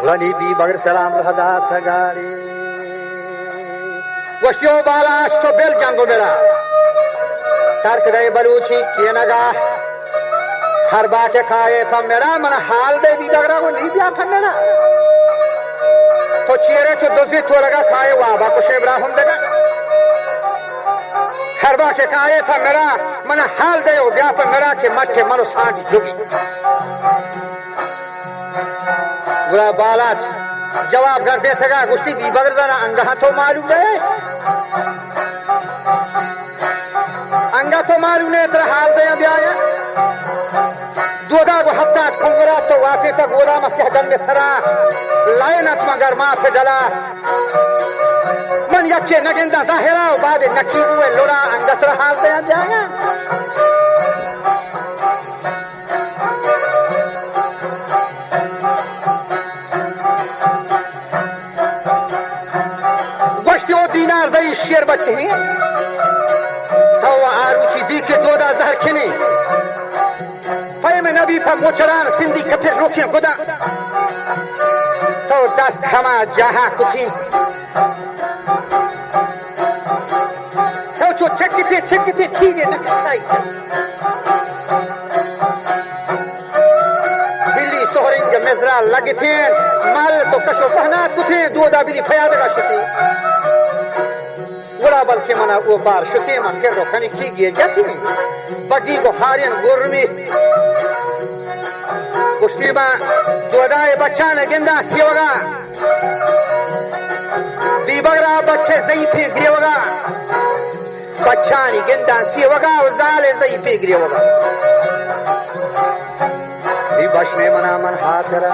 غنی be بگر سلام رهدا تگاری وشتیو بالاش تو بل جنگو میرا ترک دے بلوچی کی نگاہ ہر بات کھائے پھم میرا من حال دے بی بگرا کو نہیں بیا پھم میرا تو چیرے چو دوزی تو لگا کھائے وابا کو ابراہیم دگا ہر بات کھائے پھم میرا من حال دے بیا پھم میرا کہ مٹھے منو سانٹ جگی گلا بالا جواب کر دے تھا گشتی بی بگر دانا انگاہ تو معلوم ہے انگاہ تو معلوم ہے ترا حال دے بیا دودا کو حتی کنگرا تو واپی کا گودا مسیح دن میں سرا لائنت مگر ما پہ ڈلا من یکی نگندہ ظاہرہ و بعد نکیبوے لورا انگاہ ترا حال دے بیا دینار زي الشير بچهي تو عروچی دی که دودا زهر کنی پایم نبی پا موچران سندی کپی روکین گدا تو دست همه جاها کتین تو چو چکتی تیگه نکسایی بلی سهرنگ مزرا لگتین مال تو کشو پهنات کتین دودا بلی پیادگا شتی ولا بلکہ منا وہ بار شتی من کر رو کھنی کی گئے جاتی بگی کو ہارین گرمی گشتی با دودائے بچان گندہ سیوگا بی بگرا بچے زی پی گریوگا بچانی گندہ سیوگا و زال زی پی گریوگا بی بچنے منا من حاضرہ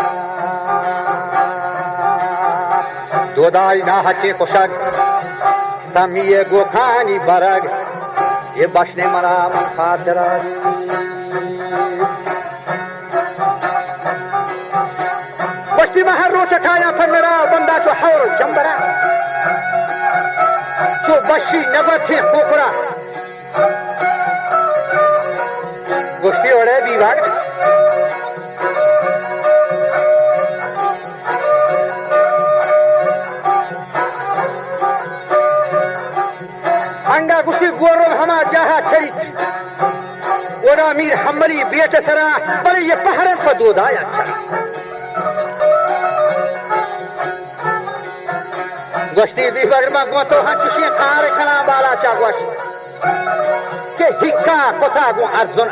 دودائی ناحکی کشک سمیه گوکانی برگ یه باشنه منا من خاطره باشتی من هر روچه کایا پنرا بنده چو حور جنبرا چو باشی نبتی خوکرا گشتی اوڑه بیوگ انگا گشتی گورم ہما جاہا چریت اونا میر حملی بیٹ سرا بلے یہ پہرن پا دود آیا چریت گشتی بی بگرما گوتو ہاں چوشی کار کھنا بالا چا گوشت کہ ہکا کتا گو ارزن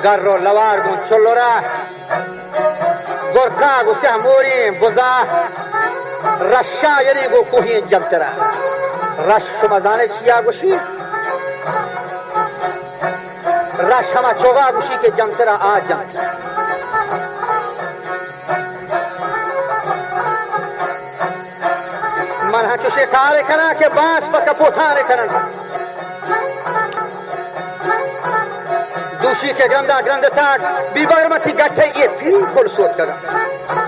گر رو لوار گو چلو را گرکا گو سیح موری بزا رشا یعنی گو کوہی جگترا رش شما زانه چیا گوشی رش ہما چوگا گوشی کے جنگترا آ جنگترا من ہاں چوشے کارے کنا کہ باس پا کپوتانے کنا دوشی کے گرندہ گرندہ تاک بی بگرمتی گٹھے یہ پھری کھول سوٹ کنا